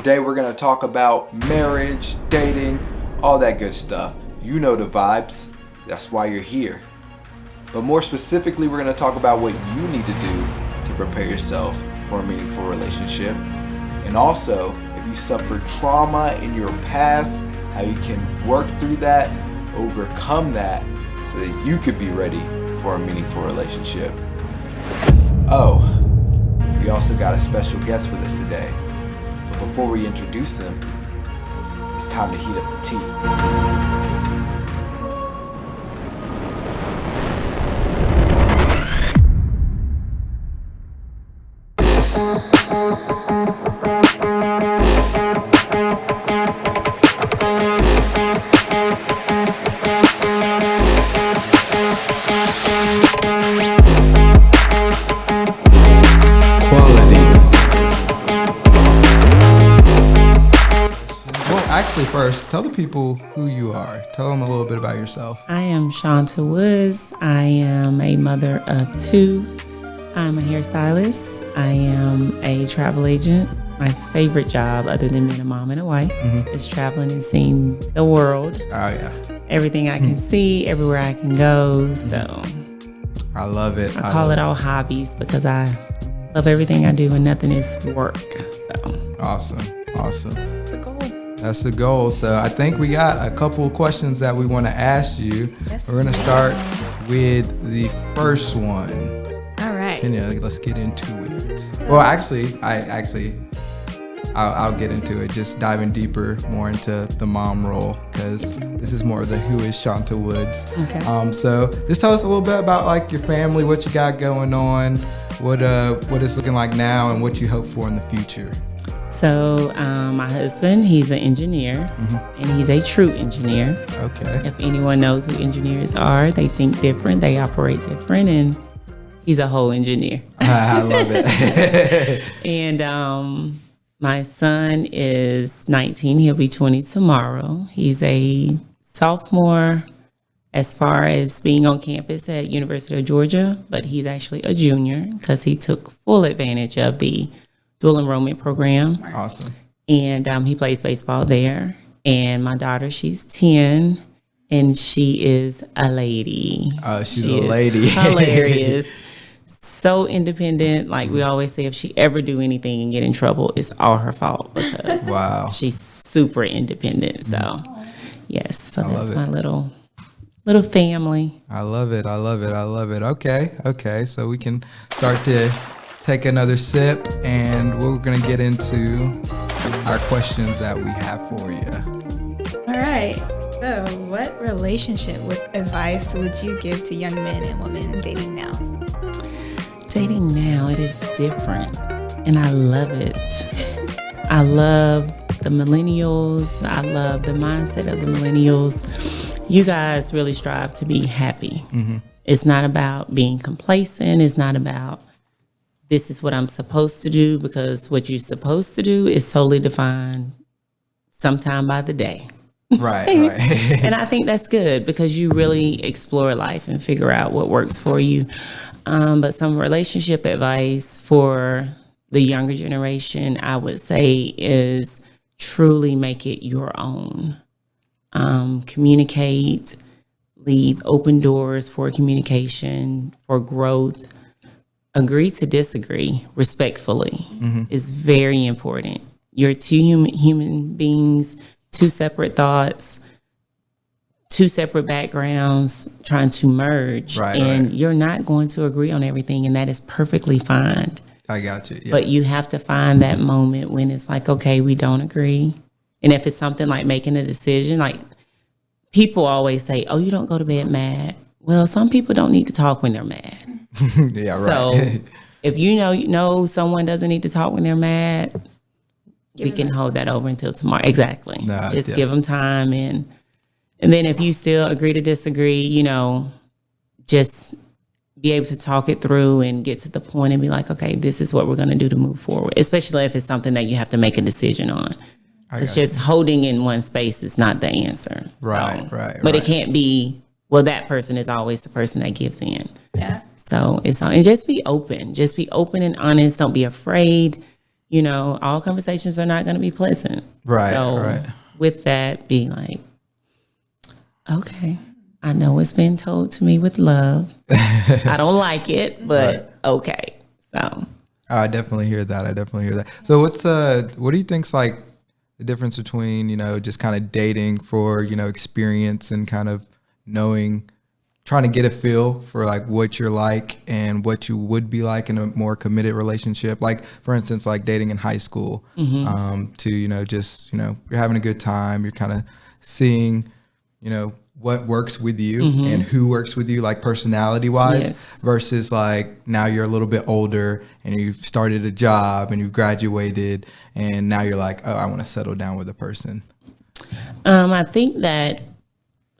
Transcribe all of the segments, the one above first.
Today we're going to talk about marriage, dating, all that good stuff. You know the vibes. That's why you're here. But more specifically, we're going to talk about what you need to do to prepare yourself for a meaningful relationship. And also, if you suffered trauma in your past, how you can work through that, overcome that, so that you could be ready for a meaningful relationship. Oh, we also got a special guest with us today. But before we introduce them, it's time to heat up the tea. First, tell the people who you are. Tell them a little bit about yourself. I am Shonto Woods. I am a mother of 2. I'm a hairstylist. I am a travel agent. My favorite job, other than being a mom and a wife, is traveling and seeing the world. Oh, yeah. Everything I can see, everywhere I can go. So I love it. I call it all hobbies because I love everything I do and nothing is work. So Awesome. that's the goal. That's the goal. So I think we got a couple of questions that we want to ask you. Yes. We're going to start with the first one. All right. Kenya, let's get into it. Well, I'll get into it. Just diving deeper, more into the mom role, because this is more of the who is Shonto Woods. Okay. So just tell us a little bit about like your family, what you got going on, what it's looking like now, and what you hope for in the future. So my husband, he's an engineer, and he's a true engineer. Okay. If anyone knows who engineers are, they think different, they operate different, and he's a whole engineer. I love it. And my son is 19. He'll be 20 tomorrow. He's a sophomore as far as being on campus at University of Georgia, but he's actually a junior because he took full advantage of the dual enrollment program. Awesome. And he plays baseball there. And my daughter, she's 10, and she is a lady. Oh, she's She a is lady. Hilarious. So independent. Like we always say, if she ever do anything and get in trouble, it's all her fault because Wow. she's super independent. So yes, so I that's love my it. little family. I love it. Okay. So we can start to take another sip, and we're going to get into our questions that we have for you. All right. So, what relationship advice would you give to young men and women dating now? Dating now, it is different, and I love it. I love the millennials. I love the mindset of the millennials. You guys really strive to be happy. It's not about being complacent. It's not about this is what I'm supposed to do, because what you're supposed to do is totally defined sometime by the day. Right. And I think that's good because you really explore life and figure out what works for you. But some relationship advice for the younger generation, I would say, is truly make it your own. Communicate, leave open doors for communication, for growth. Agree to disagree respectfully is very important. You're 2 human beings, 2 separate thoughts, 2 separate backgrounds trying to merge. Right. You're not going to agree on everything, and that is perfectly fine. I got you. Yeah. But you have to find that moment when it's like, okay, we don't agree. And if it's something like making a decision, like people always say, oh, you don't go to bed mad. Well, some people don't need to talk when they're mad. Yeah, right. So if you know someone doesn't need to talk when they're mad, we can hold that over until tomorrow. Exactly. Just give them time. And then if you still agree to disagree, just be able to talk it through and get to the point and be like, okay, this is what we're going to do to move forward, especially if it's something that you have to make a decision on. It's just holding in one space is not the answer. Right. But it can't be, well, that person is always the person that gives in. Yeah. So and just be open. Just be open and honest. Don't be afraid. you know, all conversations are not going to be pleasant. Right. So right. with that, be like, okay, I know it's been told to me with love. I don't like it, but okay. So I definitely hear that. So what do you think's like the difference between, you know, just kind of dating for, you know, experience and kind of knowing, trying to get a feel for like what you're like and what you would be like in a more committed relationship? Like, for instance, like dating in high school, to, you know, just, you know, you're having a good time, you're kind of seeing, you know, what works with you and who works with you, like personality wise, versus like now you're a little bit older and you've started a job and you've graduated and now you're like, oh, I want to settle down with a person. I think that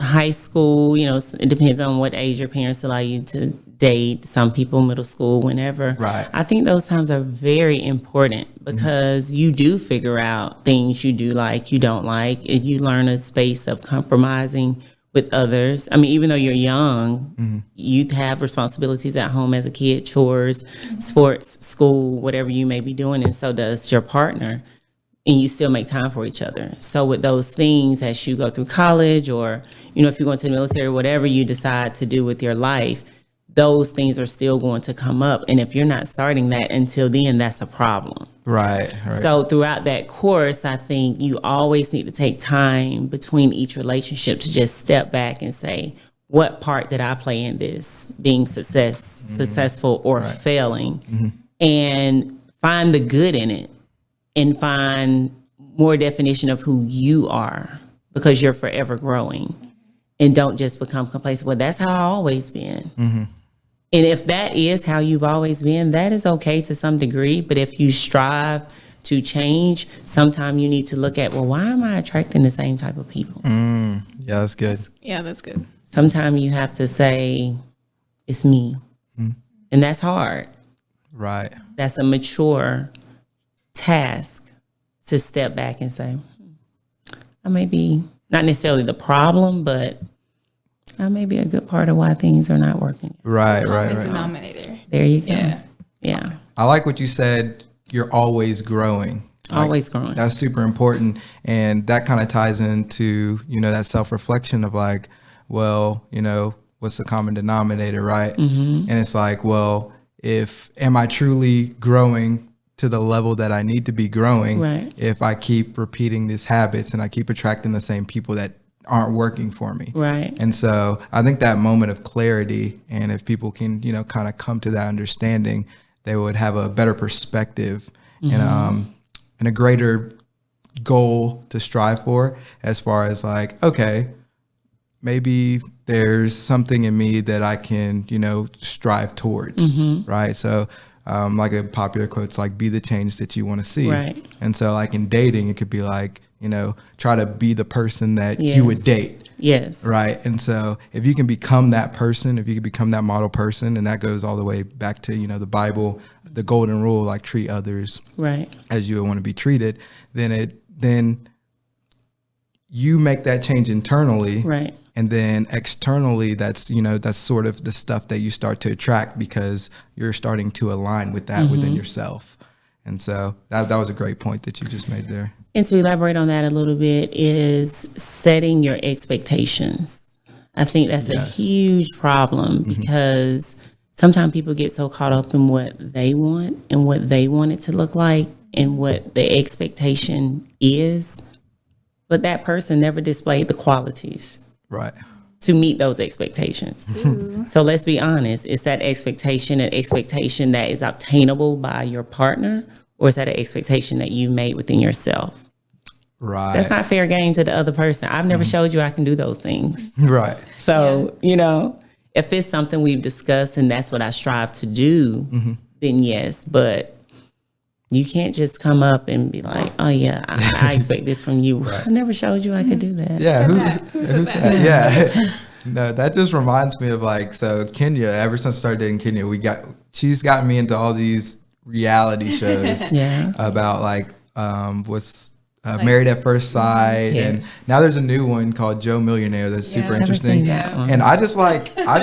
high school, you know, it depends on what age your parents allow you to date. Some people, middle school, whenever. Right. I think those times are very important because you do figure out things you do like, you don't like. You learn a space of compromising with others. I mean, even though you're young, you have responsibilities at home as a kid, chores, sports, school, whatever you may be doing, and so does your partner. And you still make time for each other. So with those things, as you go through college or, you know, if you're going to the military, whatever you decide to do with your life, those things are still going to come up. And if you're not starting that until then, that's a problem. Right. So throughout that course, I think you always need to take time between each relationship to just step back and say, what part did I play in this being successful or failing? And find the good in it and find more definition of who you are, because you're forever growing. And don't just become complacent. Well, that's how I've always been. And if that is how you've always been, that is okay to some degree. But if you strive to change, sometimes you need to look at, well, why am I attracting the same type of people? Yeah, that's good. That's good. Sometimes you have to say, it's me. And that's hard. Right. That's a mature task to step back and say, I may be not necessarily the problem, but I may be a good part of why things are not working. Right. Denominator. There you go. Yeah. I like what you said. You're always growing. Always growing. That's super important. And that kind of ties into, you know, that self-reflection of like, well, you know, what's the common denominator, right? And it's like, well, am I truly growing to the level that I need to be growing if I keep repeating these habits and I keep attracting the same people that aren't working for me. Right. And so I think that moment of clarity, and if people can, you know, kind of come to that understanding, they would have a better perspective and a greater goal to strive for, as far as like, okay, maybe there's something in me that I can, you know, strive towards. Right. So like a popular quote's like, be the change that you want to see. Right. And so like in dating, it could be like, you know, try to be the person that you would date. Yes. Right. And so if you can become that person, if you can become that model person, and that goes all the way back to, you know, the Bible, the golden rule, like treat others as you would want to be treated, then you make that change internally. Right. And then externally, that's, you know, that's sort of the stuff that you start to attract because you're starting to align with that within yourself. And so that was a great point that you just made there. And to elaborate on that a little bit is setting your expectations. I think that's a huge problem because sometimes people get so caught up in what they want and what they want it to look like and what the expectation is. But that person never displayed the qualities to meet those expectations. So let's be honest. Is that expectation an expectation that is obtainable by your partner, or is that an expectation that you made within yourself? Right. That's not fair game to the other person. I've never showed you I can do those things. Right. So, you know, if it's something we've discussed and that's what I strive to do, then yes. But you can't just come up and be like, oh, yeah, I expect this from you. I never showed you I could do that. Yeah. Who said that? Yeah. No, that just reminds me of like, so Kenya, ever since I started dating Kenya, she's gotten me into all these reality shows about like, what's Married at First Sight, yes. and now there's a new one called Joe Millionaire that's super interesting. And I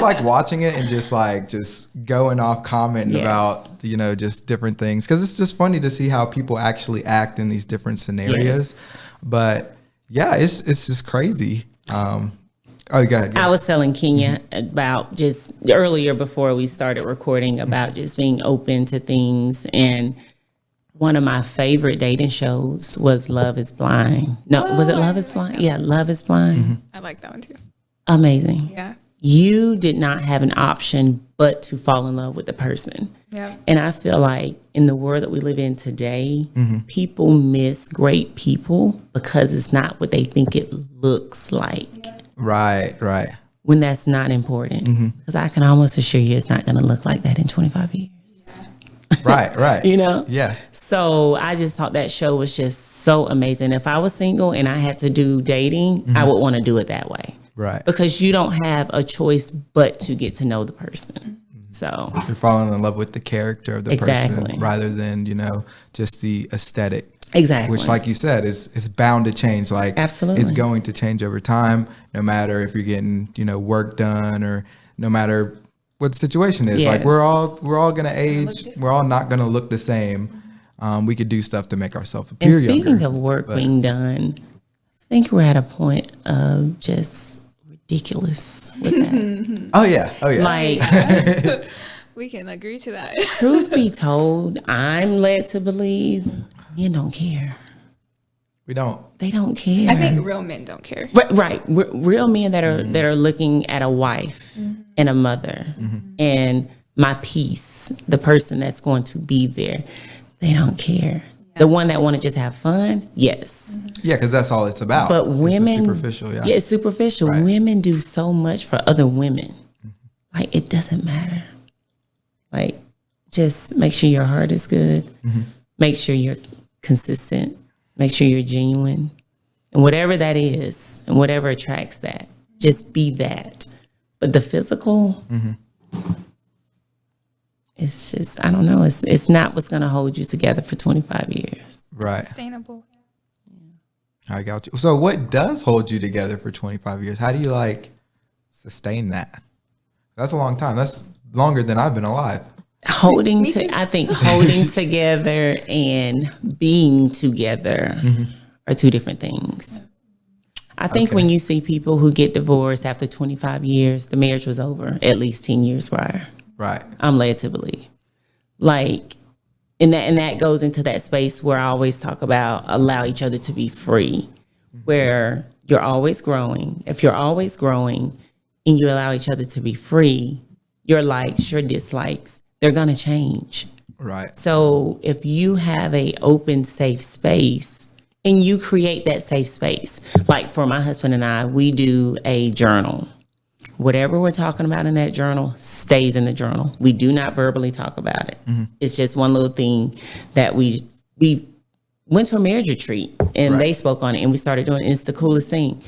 like watching it and just going off commenting about just different things, because it's just funny to see how people actually act in these different scenarios. Yes. But yeah, it's just crazy. Oh, go ahead. I was telling Kenya about just earlier before we started recording about just being open to things, and one of my favorite dating shows was Love is Blind. No, was it Love is Blind? Yeah, Love is Blind. I like that one too. Amazing. Yeah. You did not have an option but to fall in love with the person. Yeah. And I feel like in the world that we live in today, people miss great people because it's not what they think it looks like. Right. When that's not important. Because I can almost assure you it's not going to look like that in 25 years. Right. Yeah. So I just thought that show was just so amazing. If I was single and I had to do dating, I would want to do it that way. Right. Because you don't have a choice but to get to know the person. So you're falling in love with the character of the person rather than, just the aesthetic. Exactly. Which, like you said, is bound to change. Like, absolutely, it's going to change over time, no matter if you're getting, work done, or no matter what the situation is. Yes. Like, we're all gonna age. We're all not gonna look the same. We could do stuff to make ourselves appear younger. And speaking of work being done, I think we're at a point of just ridiculous with that. Oh yeah. Like, we can agree to that. Truth be told, I'm led to believe men don't care. We don't. They don't care. I think real men don't care. Right. Real men that are looking at a wife and a mother and my piece, the person that's going to be there, they don't care. Yeah. The one that want to just have fun, yes. Yeah, because that's all it's about. But women, it's superficial. Yeah, it's superficial. Right. Women do so much for other women. Like, it doesn't matter. Like, just make sure your heart is good. Make sure you're consistent. Make sure you're genuine. And whatever that is, and whatever attracts that, just be that. But the physical, it's just, I don't know. It's not what's going to hold you together for 25 years. Right. Sustainable. I got you. So what does hold you together for 25 years? How do you sustain that? That's a long time. That's longer than I've been alive. I think holding together and being together are two different things. I think when you see people who get divorced after 25 years, the marriage was over at least 10 years prior. Right. I'm led to believe. And that goes into that space where I always talk about allow each other to be free, where you're always growing. If you're always growing and you allow each other to be free, your likes, your dislikes, they're going to change. Right. So if you have a open, safe space and you create that safe space, like for my husband and I, we do a journal. Whatever we're talking about in that journal stays in the journal. We do not verbally talk about it. It's just one little thing that we went to a marriage retreat and they spoke on it and we started doing it. It's the coolest thing.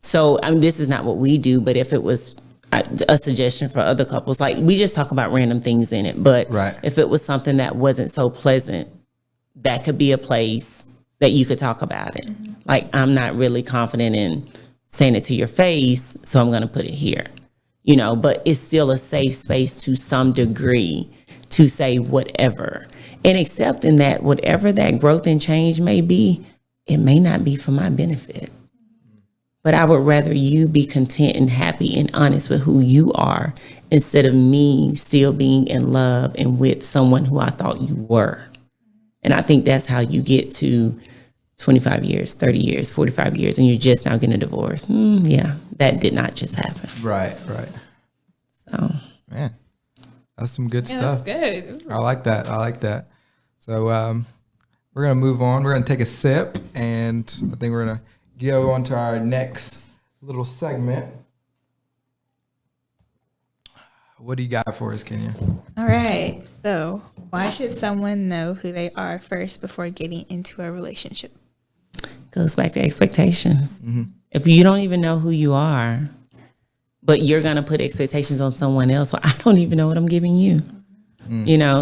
So this is not what we do, but if it was a suggestion for other couples, like we just talk about random things in it, but if it was something that wasn't so pleasant, that could be a place that you could talk about it. Like, I'm not really confident in saying it to your face, so I'm going to put it here, but it's still a safe space to some degree to say whatever, and accepting that whatever that growth and change may be, it may not be for my benefit. But I would rather you be content and happy and honest with who you are instead of me still being in love and with someone who I thought you were. And I think that's how you get to 25 years, 30 years, 45 years, and you're just now getting a divorce. Yeah, that did not just happen. Right. So, man, that's some good stuff. That's good. I like that. So we're going to move on. We're going to take a sip, and I think we're going to go on to our next little segment. What do you got for us, Kenya? All right. So, why should someone know who they are first before getting into a relationship? Goes back to expectations. If you don't even know who you are, but you're going to put expectations on someone else, well, I don't even know what I'm giving you.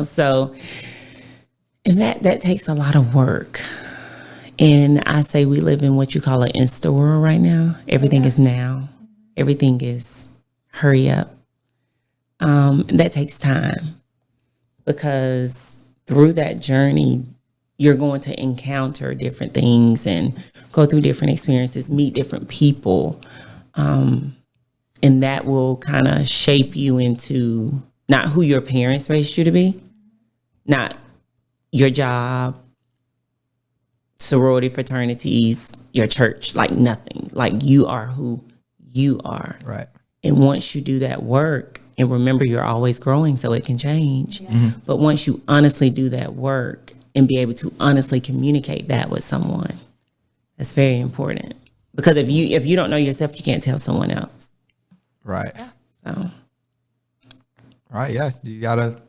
So, and that takes a lot of work. And I say we live in what you call an instant world right now. Everything is now. Everything is hurry up. That takes time, because through that journey, you're going to encounter different things and go through different experiences, meet different people. And that will kind of shape you into not who your parents raised you to be, not your job, sorority, fraternities, your church, like nothing. Like you are who you are. Right. And once you do that work, and remember, you're always growing, so it can change. But once you honestly do that work and be able to honestly communicate that with someone, that's very important. Because if you don't know yourself, you can't tell someone else. Right. So. Right. Yeah. You gotta,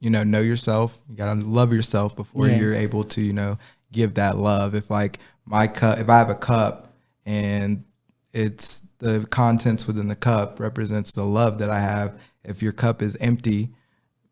know yourself. You gotta love yourself before you're able to, give that love. If like if I have a cup and it's the contents within the cup represents the love that I have. If your cup is empty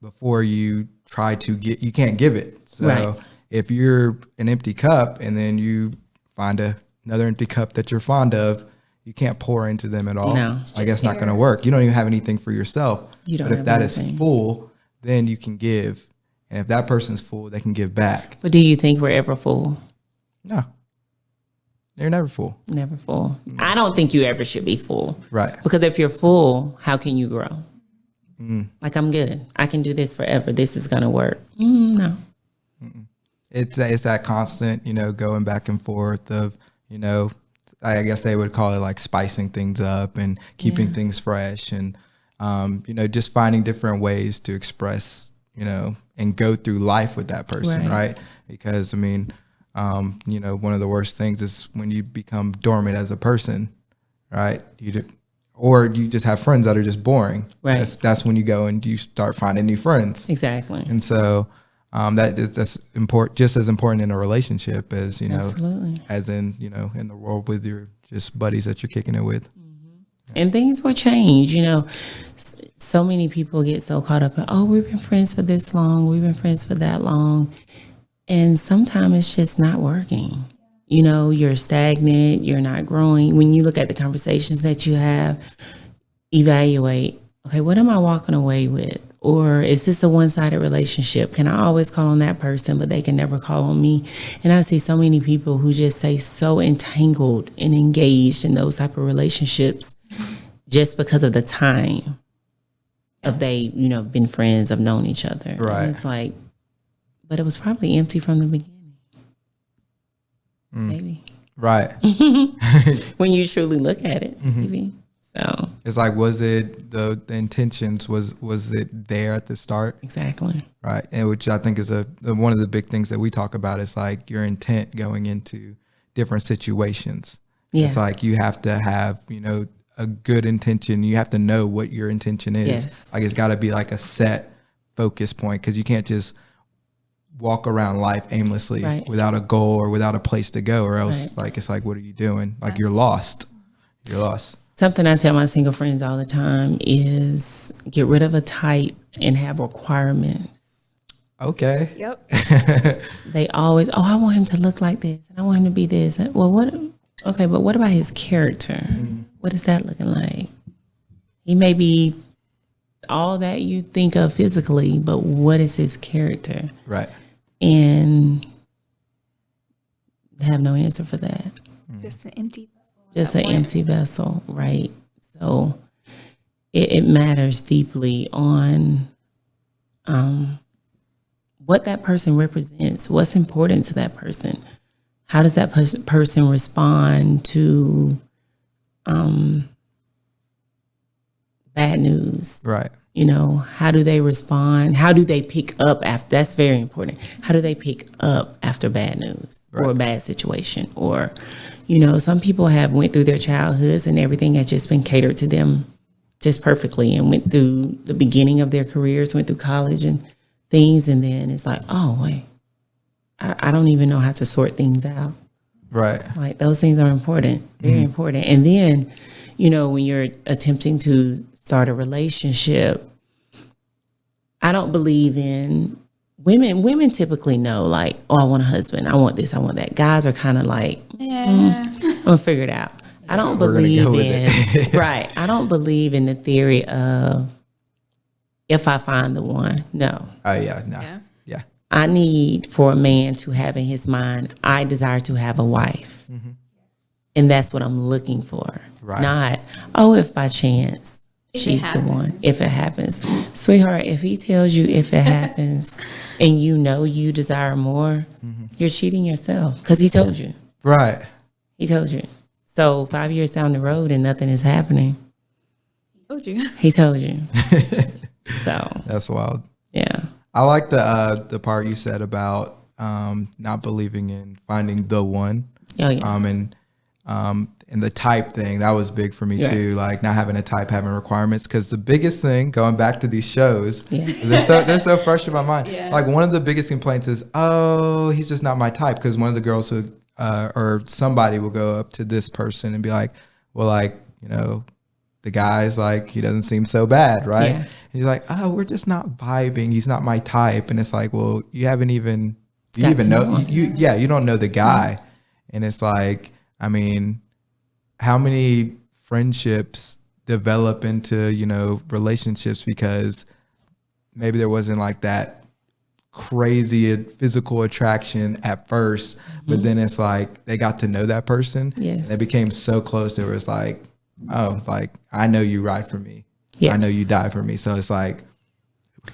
before you try to you can't give it. So if you're an empty cup and then you find another empty cup that you're fond of, you can't pour into them at all. No. I guess not going to work. You don't even have anything for yourself. You don't but if have that anything. is full, then you can give. And if that person's full, they can give back. But do you think we're ever full? No. You're never full. Never full. I don't think you ever should be full. Right. Because if you're full, how can you grow? Like, I'm good. I can do this forever. This is going to work. No. It's that constant, going back and forth of, I guess they would call it like spicing things up and keeping things fresh and, just finding different ways to express, and go through life with that person. Right. Because one of the worst things is when you become dormant as a person, right? Or you just have friends that are just boring. Right. That's when you go and you start finding new friends. Exactly. And so that's important, just as important in a relationship as, Absolutely. as in, in the world with your just buddies that you're kicking it with. And things will change, So many people get so caught up in, oh, we've been friends for this long. We've been friends for that long. And sometimes it's just not working. You're stagnant. You're not growing. When you look at the conversations that you have, evaluate, okay, what am I walking away with? Or is this a one-sided relationship? Can I always call on that person, but they can never call on me? And I see so many people who just stay so entangled and engaged in those type of relationships just because of the time of they, been friends, have known each other. Right. And it's like, but it was probably empty from the beginning. Maybe. Right. When you truly look at it, maybe. So it's like, was it the intentions, was it there at the start? Exactly. Right. And which I think is one of the big things that we talk about is like your intent going into different situations. Yeah. It's like you have to have, a good intention. You have to know what your intention is. Yes. Like it's got to be like a set focus point, because you can't just walk around life aimlessly without a goal or without a place to go, or else like it's like, what are you doing? Like you're lost. You're lost. Something I tell my single friends all the time is get rid of a type and have requirements. Okay. Yep. They always, I want him to look like this and I want him to be this. Well, but what about his character? What is that looking like? He may be all that you think of physically, but what is his character? Right. And have no answer for that. Just an empty empty vessel, right? So it matters deeply on what that person represents, what's important to that person. How does that person respond to bad news? Right. How do they respond? How do they pick up after? That's very important. How do they pick up after bad news or a bad situation? Or, some people have went through their childhoods and everything has just been catered to them just perfectly, and went through the beginning of their careers, went through college and things. And then it's like, oh, wait, I don't even know how to sort things out. Right. Like those things are important, very important. And then, when you're attempting to start a relationship, I don't believe in women typically know, like, oh, I want a husband, I want this, I want that. Guys are kind of like, I'm gonna figure it out. I don't believe in right. I don't believe in the theory of if I find the one. No. Oh yeah, no. Yeah. I need for a man to have in his mind, I desire to have a wife. And that's what I'm looking for. Right. Not, oh, if by chance she's the one, if it happens. Sweetheart, if he tells you if it happens and you know you desire more, you're cheating yourself because he told you. Right. He told you. So 5 years down the road and nothing is happening. He told you. He told you. So. That's wild. Yeah. I like the part you said about not believing in finding the one. Oh, yeah. And the type thing, that was big for me too. Like not having a type, having requirements. Because the biggest thing, going back to these shows, they're so fresh in my mind. Yeah. Like one of the biggest complaints is, oh, he's just not my type. Because one of the girls who, or somebody will go up to this person and be like, well, like, you know, the guy's like, he doesn't seem so bad, right? Yeah. And he's like, oh, we're just not vibing. He's not my type. And it's like, well, you don't know, you don't know the guy. And it's like, I mean, how many friendships develop into, you know, relationships because maybe there wasn't like that crazy physical attraction at first, but then it's like they got to know that person. Yes. And they became so close. There was like, oh, like, I know you ride for me. Yes. I know you die for me. So it's like,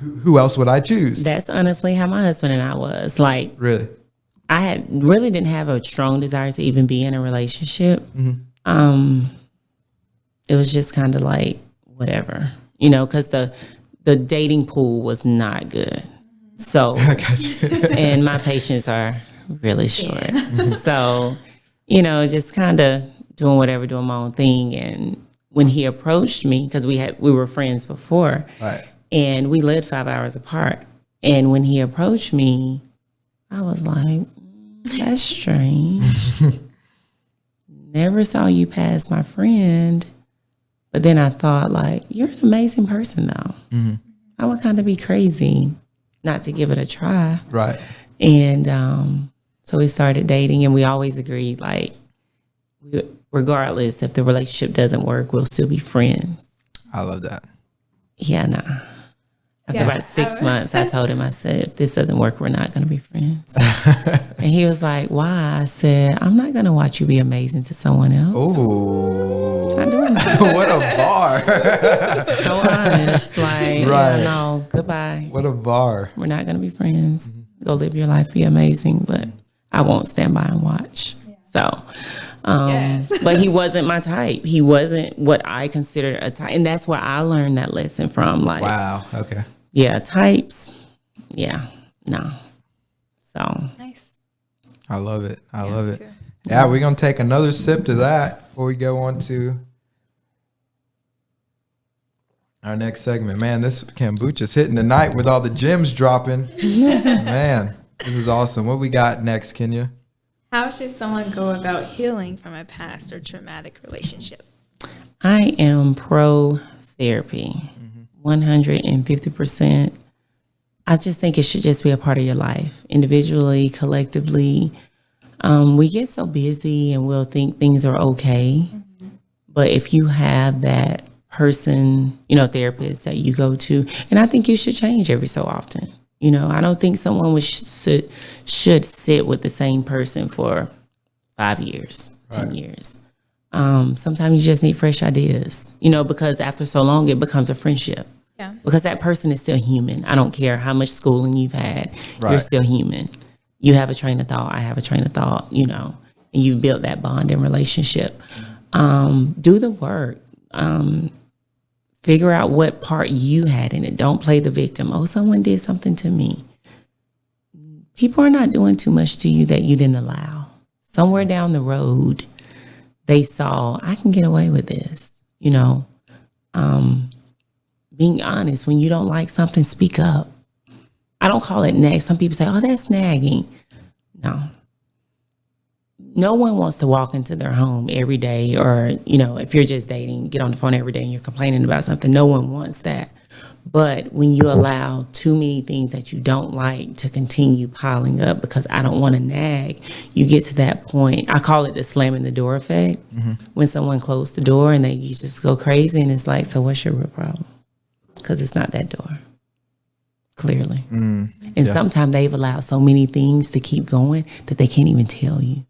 who else would I choose? That's honestly how my husband and I was. Like, really? I didn't have a strong desire to even be in a relationship. It was just kind of like, whatever, you know, because the dating pool was not good. So, and my patience are really short. So, you know, just kind of doing my own thing. And when he approached me, because we were friends before, and we lived 5 hours apart. And when he approached me, I was like, that's strange. Never saw you pass my friend. But then I thought, like, you're an amazing person, though. I would kind of be crazy not to give it a try. Right. And so we started dating, and we always agreed, like, regardless if the relationship doesn't work, we'll still be friends. I love that. Yeah, nah. After about 6 months, I told him, I said, if this doesn't work, we're not going to be friends. And he was like, why? I said, I'm not going to watch you be amazing to someone else. Oh, not doing that. What a bar. So honest. Like, yeah, no, goodbye. What a bar. We're not going to be friends. Go live your life, be amazing, but I won't stand by and watch. So, but he wasn't my type. He wasn't what I considered a type. And that's where I learned that lesson from. Like, wow. Okay. Yeah. Types. Yeah. No. So nice. I love it. I love it. Too. Yeah. We're going to take another sip to that before we go on to our next segment. Man, this kombucha's hitting tonight with all the gems dropping. Man, this is awesome. What we got next, Kenya? How should someone go about healing from a past or traumatic relationship? I am pro therapy, 150%. I just think it should just be a part of your life, individually, collectively. We get so busy and we'll think things are okay. But if you have that person, you know, therapist that you go to, and I think you should change every so often. You know, I don't think someone should sit with the same person for 5 years, 10 years. Sometimes you just need fresh ideas, you know, because after so long, it becomes a friendship. Yeah. Because that person is still human. I don't care how much schooling you've had. You're still human. You have a train of thought. I have a train of thought, you know, and you've built that bond and relationship. Do the work. Figure out what part you had in it. Don't play the victim. Oh, someone did something to me. People are not doing too much to you that you didn't allow. Somewhere down the road, they saw, I can get away with this. You know, being honest, when you don't like something, speak up. I don't call it nag. Some people say, oh, that's nagging. No. No one wants to walk into their home every day, or, you know, if you're just dating, get on the phone every day and you're complaining about something. No one wants that. But when you allow too many things that you don't like to continue piling up because I don't want to nag, you get to that point. I call it the slamming the door effect. When someone closed the door and you just go crazy, and it's like, so what's your real problem? Because it's not that door, clearly. And sometimes they've allowed so many things to keep going that they can't even tell you.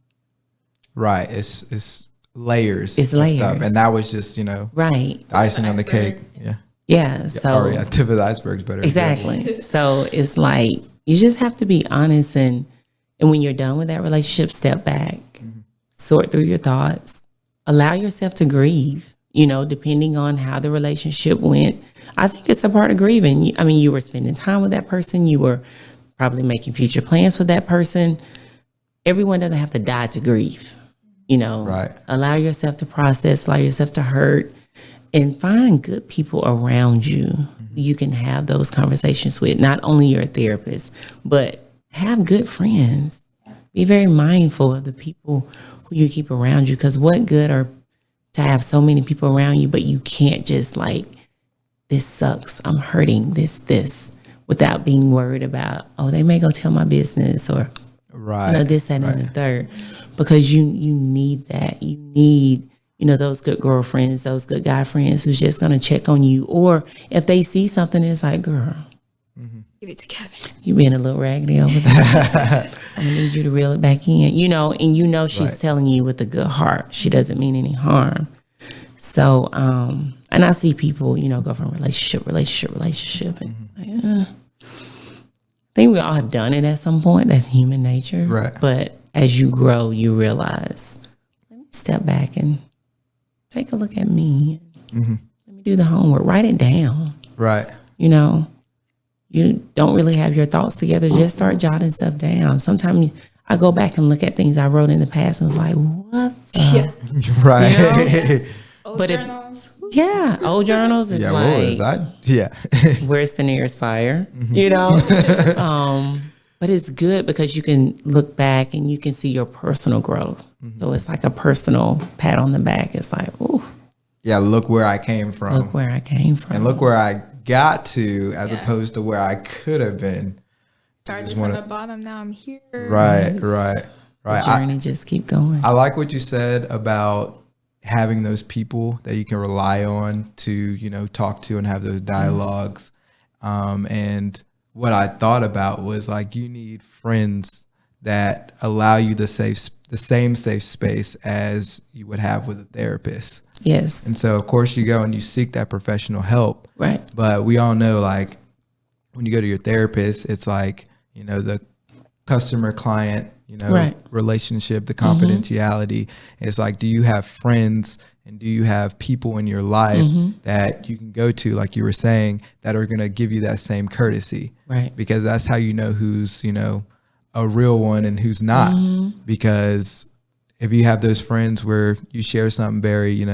Right. It's layers. It's layers. Stuff. And that was just, right. icing on the cake. Yeah. So tip of the iceberg's better. Exactly. So it's like, you just have to be honest, and when you're done with that relationship, step back, sort through your thoughts, allow yourself to grieve, depending on how the relationship went. I think it's a part of grieving. I mean, you were spending time with that person. You were probably making future plans with that person. Everyone doesn't have to die to grieve, Right. Allow yourself to process, allow yourself to hurt, and find good people around you you can have those conversations with. Not only your therapist, but have good friends. Be very mindful of the people who you keep around you, because what good are to have so many people around you, but you can't just like, this sucks, I'm hurting, this, without being worried about, they may go tell my business, or this, that, and the third. Because you need that. You need, those good girlfriends, those good guy friends who's just going to check on you. Or if they see something, it's like, girl, Give it together. You being a little raggedy over there. I'm going to need you to reel it back in, and she's telling you with a good heart. She doesn't mean any harm. So, and I see people, go from relationship. And I think we all have done it at some point. That's human nature. Right. But as you grow, you realize, let me step back and take a look at me. Let me do the homework. Write it down. Right. You don't really have your thoughts together. Just start jotting stuff down. Sometimes I go back and look at things I wrote in the past and was like, what the? Right. Old journals. Old journals is What like, was that? Yeah. where's the nearest fire? But it's good because you can look back and you can see your personal growth. So it's like a personal pat on the back. It's like, ooh. Yeah, look where I came from. Look where I came from. And look where I got to, as opposed to where I could have been. Started from the bottom, now I'm here. Right. The journey just keep going. I like what you said about having those people that you can rely on to, talk to and have those dialogues. And what I thought about was like, you need friends that allow you the same safe space as you would have with a therapist. Yes. And so of course you go and you seek that professional help. Right. But we all know, like, when you go to your therapist, it's like, the customer client, relationship, the confidentiality. It's like, do you have friends and do you have people in your life that you can go to, like you were saying, that are going to give you that same courtesy? Right. Because that's how you know who's, a real one and who's not. Because if you have those friends where you share something very,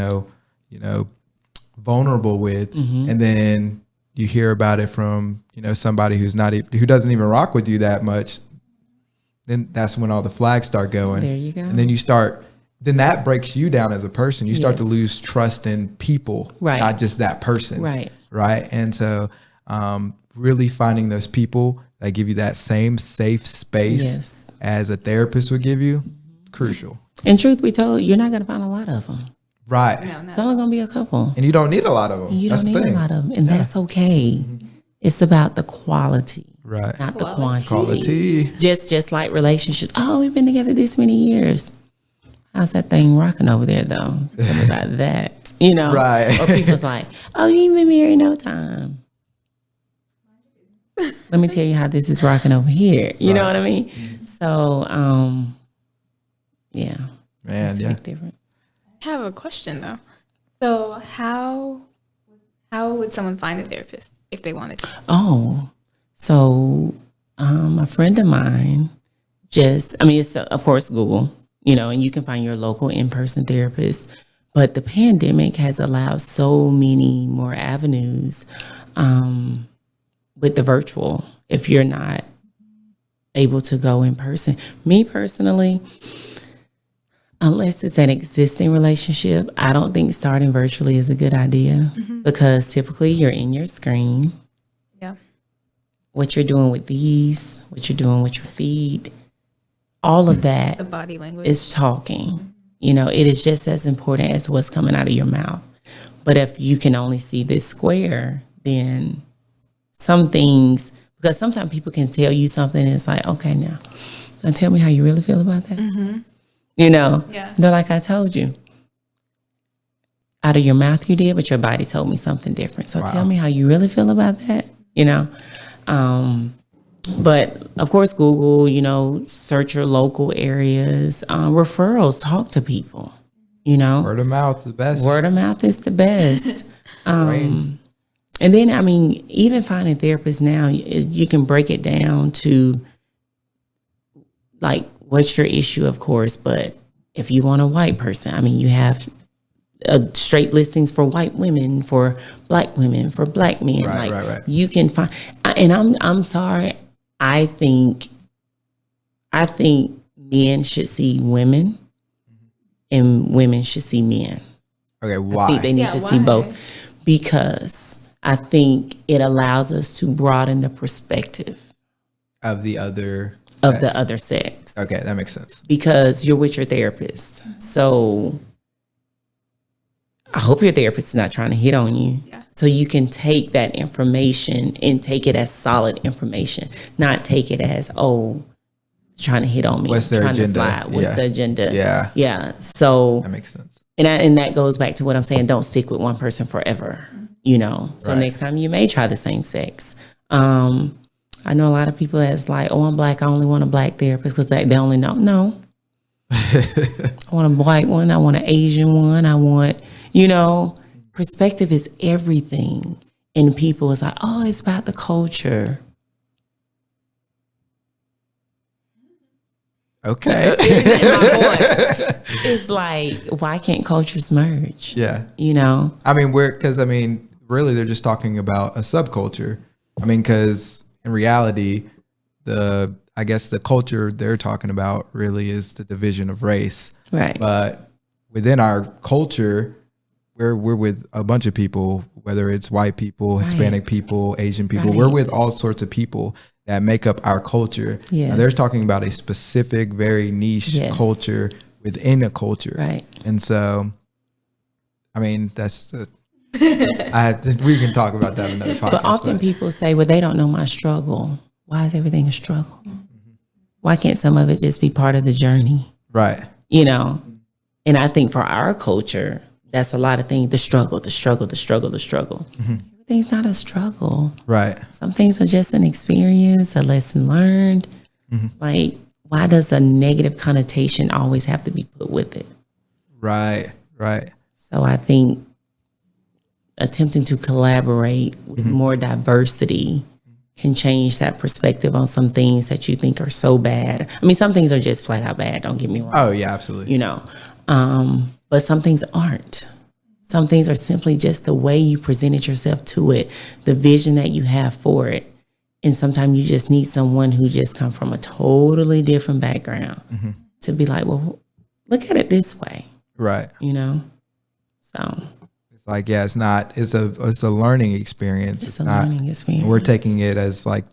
vulnerable with, and then you hear about it from, somebody who doesn't even rock with you that much, then that's when all the flags start going. There you go. And then then that breaks you down as a person. You start to lose trust in people, not just that person. Right. Right. And so really finding those people that give you that same safe space as a therapist would give you, crucial. And truth be told, you're not going to find a lot of them. Right. No. It's only going to be a couple. And you don't need a lot of them. And you don't need a lot of them. And that's okay. It's about the quality. Right. Not the quantity. Quality. Just like relationships. Oh, we've been together this many years. How's that thing rocking over there, though? Tell me about that. Right. Or people's like, oh, you ain't been married no time. Let me tell you how this is rocking over here. You know what I mean? So, yeah. Man, it's a big difference. I have a question, though. So how would someone find a therapist if they wanted to? Oh, so a friend of mine it's of course Google, and you can find your local in-person therapist. But the pandemic has allowed so many more avenues with the virtual if you're not able to go in person. Me personally, unless it's an existing relationship, I don't think starting virtually is a good idea because typically you're in your screen. what you're doing with these, what you're doing with your feet, all of that, the body language is talking. You know, it is just as important as what's coming out of your mouth. But if you can only see this square, then some things, because sometimes people can tell you something and it's like, okay, now tell me how you really feel about that. You know, they're like, I told you. Out of your mouth you did, but your body told me something different. So tell me how you really feel about that, you know. But of course, Google, you know, search your local areas, referrals, talk to people, you know. Word of mouth is the best. Word of mouth is the best. And then, I mean, even finding therapists now, you can break it down to like, what's your issue, of course, but if you want a white person, I mean, you have straight listings for white women, for black women, for black men. Right. You can find, and I'm sorry, I think men should see women and women should see men. Okay, why? I think they need to see both, because I think it allows us to broaden the perspective of the other sex. Okay, that makes sense. Because you're with your therapist. So I hope your therapist is not trying to hit on you. Yeah. So you can take that information and take it as solid information, not take it as, trying to hit on me. What's their trying agenda? To slide. What's the agenda? Yeah. Yeah. So that makes sense. And that goes back to what I'm saying. Don't stick with one person forever, you know. So next time you may try the same sex. I know a lot of people that's like, I'm black, I only want a black therapist because they only know. No. I want a white one. I want an Asian one. I want, you know, perspective is everything. And people is like, it's about the culture. Okay. It's like, why can't cultures merge? Yeah. You know? I mean, really they're just talking about a subculture. I mean, because in reality, I guess the culture they're talking about really is the division of race. Right. But within our culture, we're with a bunch of people, whether it's white people, Hispanic people, Asian people. We're with all sorts of people that make up our culture. Yes. Now, they're talking about a specific, very niche culture within a culture. Right. And so, I mean, we can talk about that in another podcast. But often people say, well, they don't know my struggle. Why is everything a struggle? Why can't some of it just be part of the journey? Right. You know? And I think for our culture, that's a lot of things. The struggle. Everything's not a struggle. Right. Some things are just an experience, a lesson learned. Like, why does a negative connotation always have to be put with it? Right. So I think attempting to collaborate with more diversity can change that perspective on some things that you think are so bad. I mean, some things are just flat out bad, don't get me wrong. Oh, yeah, absolutely. You know, but some things aren't. Some things are simply just the way you presented yourself to it, the vision that you have for it. And sometimes you just need someone who just come from a totally different background to be like, well, look at it this way. Right. You know? So it's like, it's a learning experience. It's a learning experience. We're taking it as like,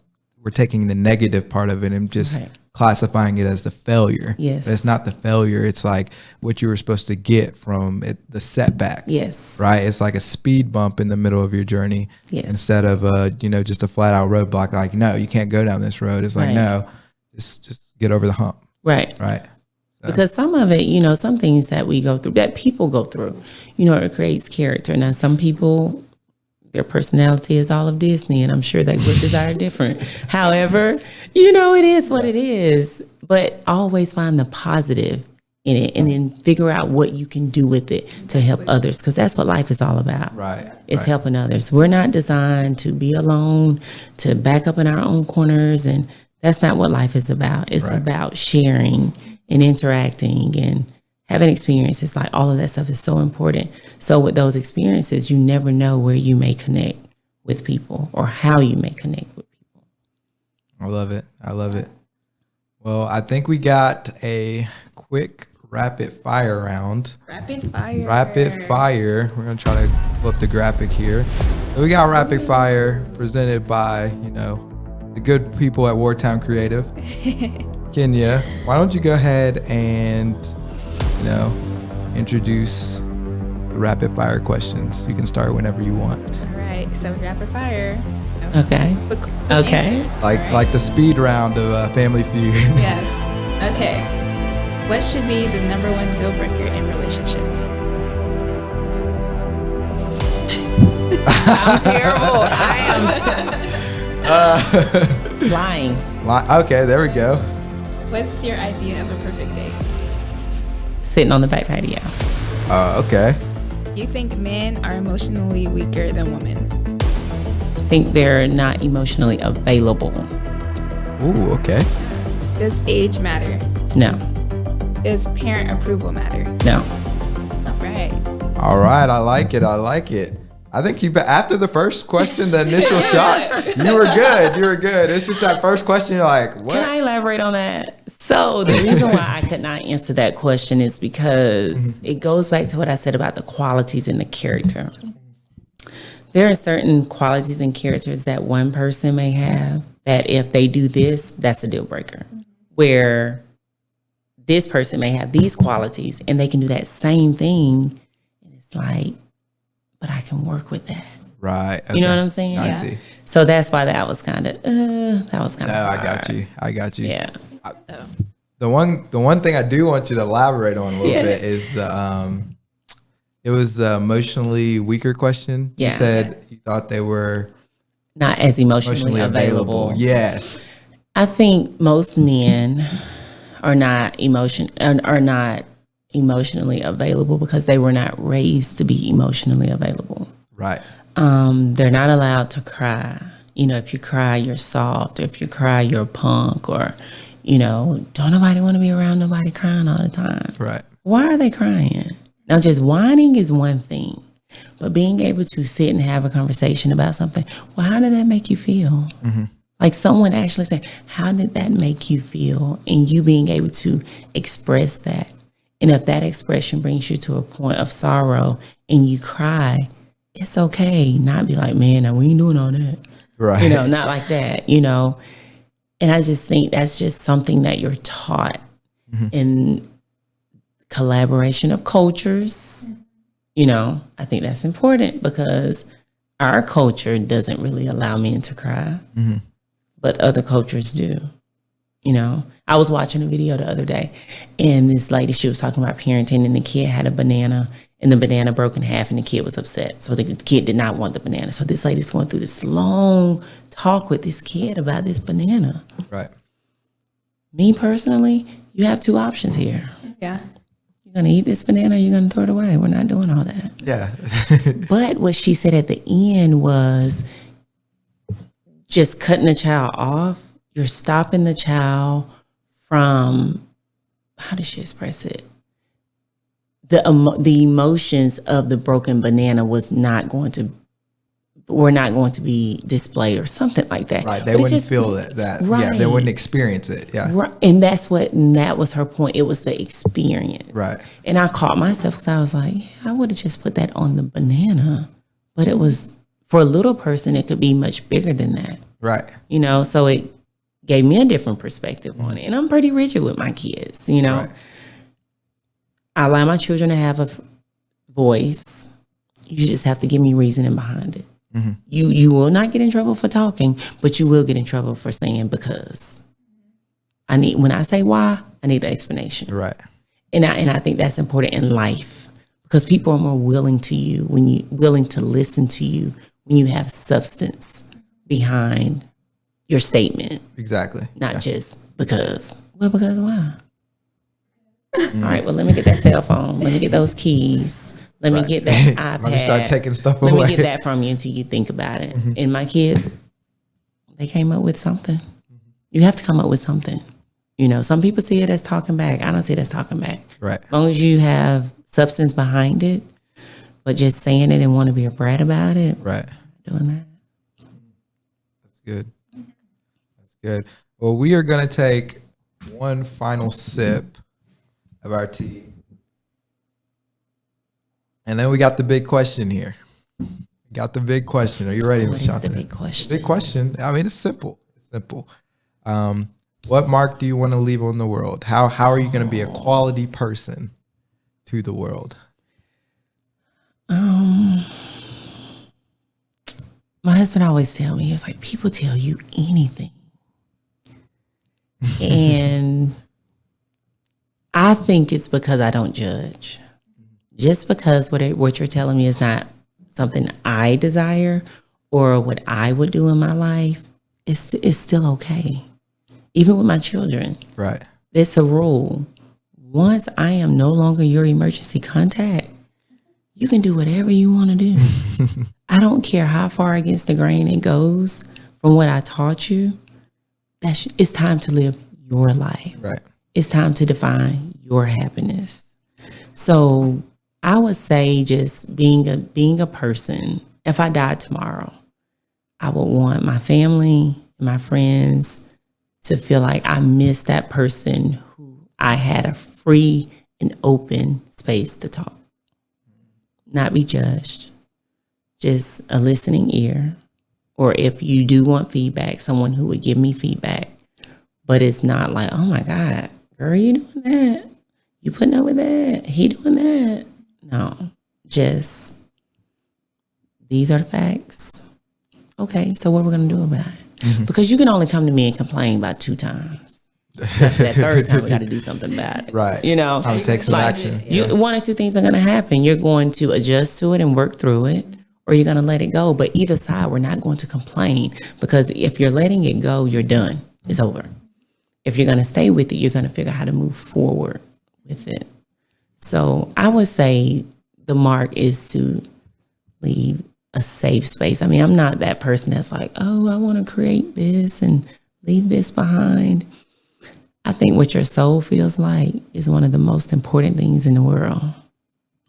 we're taking the negative part of it and just classifying it as the failure. Yes. But it's not the failure. It's like what you were supposed to get from it, the setback. Yes. Right. It's like a speed bump in the middle of your journey. Yes. Instead of just a flat out roadblock. Like, no, you can't go down this road. It's like, no, just get over the hump. Right. Right. So. Because some of it, you know, some things that we go through, that people go through, you know, it creates character. Now, some people, their personality is all of Disney, and I'm sure that group are different. However, you know, it is what it is. But always find the positive in it, and then figure out what you can do with it to help others, because that's what life is all about. Right. It's helping others. We're not designed to be alone, to back up in our own corners, and that's not what life is about. It's about sharing and interacting and having experiences. Like, all of that stuff is so important. So with those experiences, you never know where you may connect with people or how you may connect with people. I love it. Well, I think we got a quick rapid fire round. Rapid fire. We're going to try to pull up the graphic here. So we got rapid fire presented by, the good people at Wartime Creative. Kenya, why don't you go ahead and, introduce the rapid fire questions. You can start whenever you want. All right, so rapid fire. Okay. Quick Okay. answers. Like the speed round of Family Feud. Yes. Okay. What should be the number one deal breaker in relationships? I'm terrible. Lying. Okay, there we go. What's your idea of a perfect date? Sitting on the back patio. Okay. You think men are emotionally weaker than women? I think they're not emotionally available. Ooh, okay. Does age matter? No. Does parent approval matter? No. All right. All right, I like it. I think after the first question, the initial shot, you were good. It's just that first question, you're like, what? Can I elaborate on that? So the reason why I could not answer that question is because it goes back to what I said about the qualities and the character. There are certain qualities and characters that one person may have that if they do this, that's a deal breaker. Where this person may have these qualities and they can do that same thing. And it's like, but I can work with that. Right. Okay. You know what I'm saying? I see. So that's why that was kind of hard. I got you. Yeah. The one thing I do want you to elaborate on a little bit is it was the emotionally weaker question. Yeah. You said you thought they were not as emotionally available. Yes. I think most men are not emotionally available because they were not raised to be emotionally available. Right. They're not allowed to cry. If you cry, you're soft. Or if you cry, you're a punk. Or, don't nobody want to be around nobody crying all the time. Right. Why are they crying? Now, just whining is one thing. But being able to sit and have a conversation about something, well, how did that make you feel? Mm-hmm. Like someone actually said, how did that make you feel? And you being able to express that. And if that expression brings you to a point of sorrow and you cry, it's okay. Not be like, man, now we ain't doing all that. Right. Not like that, And I just think that's just something that you're taught in collaboration of cultures. I think that's important because our culture doesn't really allow men to cry, but other cultures do. I was watching a video the other day and this lady, she was talking about parenting and the kid had a banana and the banana broke in half and the kid was upset. So the kid did not want the banana. So this lady's going through this long talk with this kid about this banana. Right. Me personally, you have two options here. Yeah. You're going to eat this banana or you're going to throw it away. We're not doing all that. Yeah. But what she said at the end was just cutting the child off. You're stopping the child from, how does she express it? The emotions of the broken banana were not going to be displayed or something like that. Right. They wouldn't feel that. Right. Yeah. They wouldn't experience it. Yeah. Right. And that was her point. It was the experience. Right. And I caught myself because I was like, I would have just put that on the banana. But it was, for a little person, it could be much bigger than that. Right. So it gave me a different perspective on it. And I'm pretty rigid with my kids, Right. I allow my children to have a voice. You just have to give me reasoning behind it. Mm-hmm. You will not get in trouble for talking, but you will get in trouble for saying because. When I say why, I need an explanation. Right. And I think that's important in life because people are more willing to listen to you when you have substance behind your statement. Exactly. Not just because. Well, because why? All right, well, let me get that cell phone. Let me get those keys. Let me get that iPad. Let me start taking stuff away. Let me get that from you until you think about it. Mm-hmm. And my kids, they came up with something. You have to come up with something. Some people see it as talking back. I don't see it as talking back. Right. As long as you have substance behind it, but just saying it and want to be a brat about it. Right. Doing that. That's good. That's good. Well, we are going to take one final sip of our tea. And then we got the big question here. Got the big question. Are you ready, Miss Shonto? What is the big question? Big question. I mean, it's simple. Simple. What mark do you want to leave on the world? How are you going to be a quality person to the world? My husband always tell me, it's like, people tell you anything. And I think it's because I don't judge. Just because what you're telling me is not something I desire or what I would do in my life, it's still okay. Even with my children. Right. It's a rule. Once I am no longer your emergency contact, you can do whatever you want to do. I don't care how far against the grain it goes from what I taught you. It's time to live your life. Right. It's time to define your happiness. So I would say just being a person. If I died tomorrow, I would want my family and my friends to feel like I missed that person who I had a free and open space to talk. Not be judged. Just a listening ear. Or if you do want feedback, someone who would give me feedback. But it's not like, oh my God, girl, you doing that? You putting up with that? He doing that? No. Just, these are the facts. Okay, so what we're going to do about it? Mm-hmm. Because you can only come to me and complain about 2 times. After that 3rd time, we got to do something about it. Right. You know, I'm take some action. You, 1 or 2 things are going to happen. You're going to adjust to it and work through it, or you're going to let it go. But either side, we're not going to complain, because if you're letting it go, you're done. It's over. If you're going to stay with it, you're going to figure out how to move forward with it. So I would say the mark is to leave a safe space. I mean, I'm not that person that's like, oh, I want to create this and leave this behind. I think what your soul feels like is one of the most important things in the world.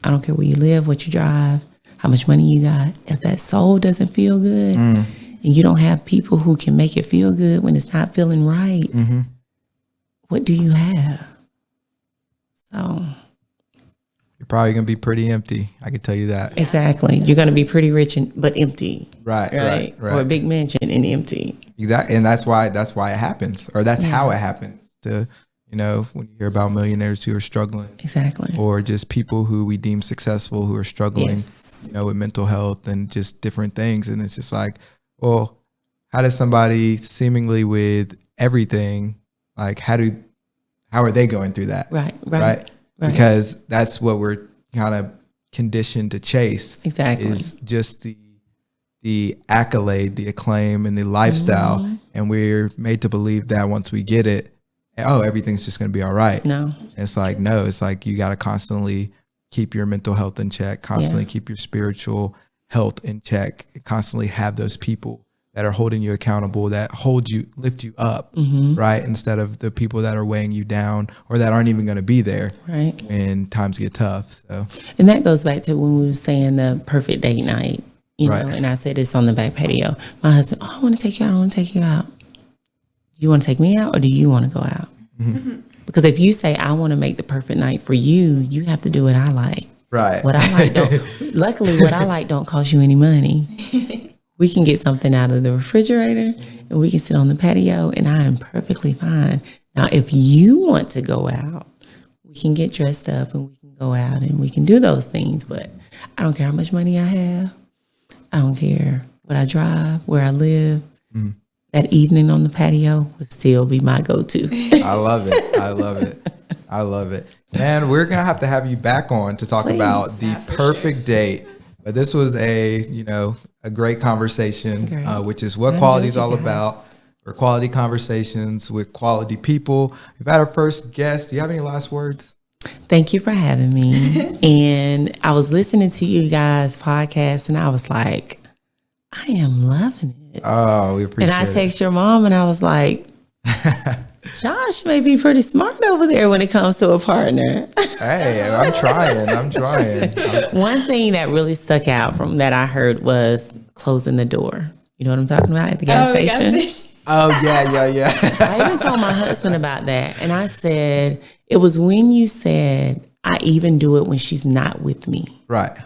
I don't care where you live, what you drive, how much money you got. If that soul doesn't feel good and you don't have people who can make it feel good when it's not feeling right, what do you have? So you're probably going to be pretty empty. I can tell you that. Exactly. You're going to be pretty rich but empty. Right. Or a big mansion and empty. Exactly. And that's why it happens, or that's how it happens. To, you know, when you hear about millionaires who are struggling. Exactly. Or just people who we deem successful who are struggling, you know, with mental health and just different things. And it's just like, well, how does somebody seemingly with everything, like how are they going through that? Right. Because that's what we're kind of conditioned to chase. Exactly. Is just the accolade, the acclaim, and the lifestyle. And we're made to believe that once we get it, oh, everything's just going to be all right. No. It's like, no, it's like you got to constantly keep your mental health in check, constantly keep your spiritual health in check, constantly have those people that are holding you accountable, that lift you up, right? Instead of the people that are weighing you down or that aren't even going to be there when times get tough. So, and that goes back to when we were saying the perfect date night, you know, and I said this on the back patio. My husband, I want to take you out. I want to take you out. You want to take me out, or do you want to go out? Because if you say, I want to make the perfect night for you, you have to do what I like. Right. What I like luckily what I like don't cost you any money. We can get something out of the refrigerator and we can sit on the patio, and I am perfectly fine. Now, if you want to go out, we can get dressed up and we can go out and we can do those things. But I don't care how much money I have. I don't care what I drive, where I live. That evening on the patio would still be my go-to. I love it. And we're going to have you back on to talk about the perfect date. But this was a great conversation, which is what quality is all about. We're quality conversations with quality people. We've had our first guest. Do you have any last words? Thank you for having me. And I was listening to you guys' podcast, and I was like, I am loving it. Oh, we appreciate it. And I text your mom, and I was like, Josh may be pretty smart over there when it comes to a partner. Hey, I'm trying. One thing that really stuck out from that I heard was closing the door. You know what I'm talking about at the gas station? Oh, yeah. I even told my husband about that. And I said, it was when you said, I even do it when she's not with me. Right.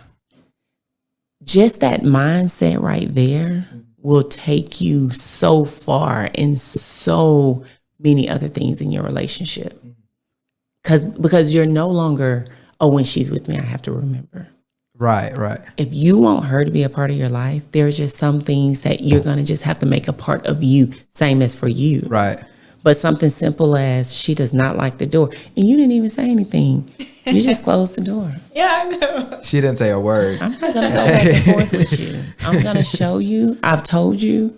Just that mindset right there will take you so far in so many other things in your relationship. Because you're no longer, oh, when she's with me, I have to remember. Right. If you want her to be a part of your life, there's just some things that you're going to just have to make a part of you, same as for you. Right. But something simple as she does not like the door. And you didn't even say anything. You just closed the door. Yeah, I know. She didn't say a word. I'm not going to go back and forth with you. I'm going to show you. I've told you.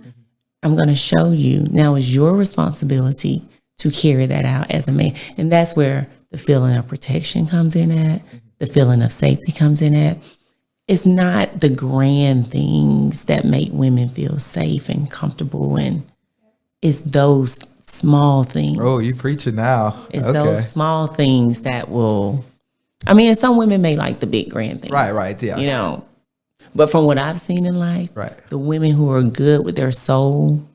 I'm going to show you. Now it's your responsibility to carry that out as a man. And that's where the feeling of protection comes in at. The feeling of safety comes in at. It's not the grand things that make women feel safe and comfortable. And it's those small things. Oh, you preaching now. It's those small things that will, I mean, some women may like the big grand things. Right, yeah. You know, but from what I've seen in life, right, the women who are good with their soul,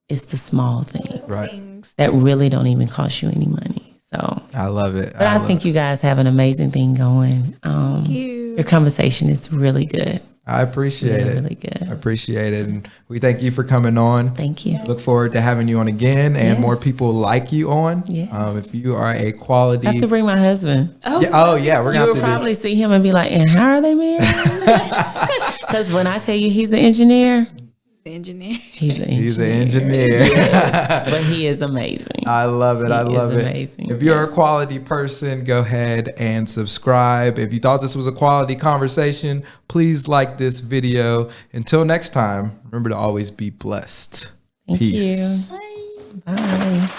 it's the small things. Right. That really don't even cost you any money. So I love it. But I think you guys have an amazing thing going. Thank you. Your conversation is really good. I appreciate it. Really good. I appreciate it. And we thank you for coming on. Thank you. Look forward to having you on again and more people like you on. Yes. If you are a quality. I have to bring my husband. Oh, yeah. We're going to probably see him and be like, and how are they married? Because when I tell you he's an engineer. He's an engineer. Yes, but he is amazing. I love it. I love it. Amazing. If you're a quality person, go ahead and subscribe. If you thought this was a quality conversation, please like this video. Until next time, remember to always be blessed. Thank Peace. you. Bye.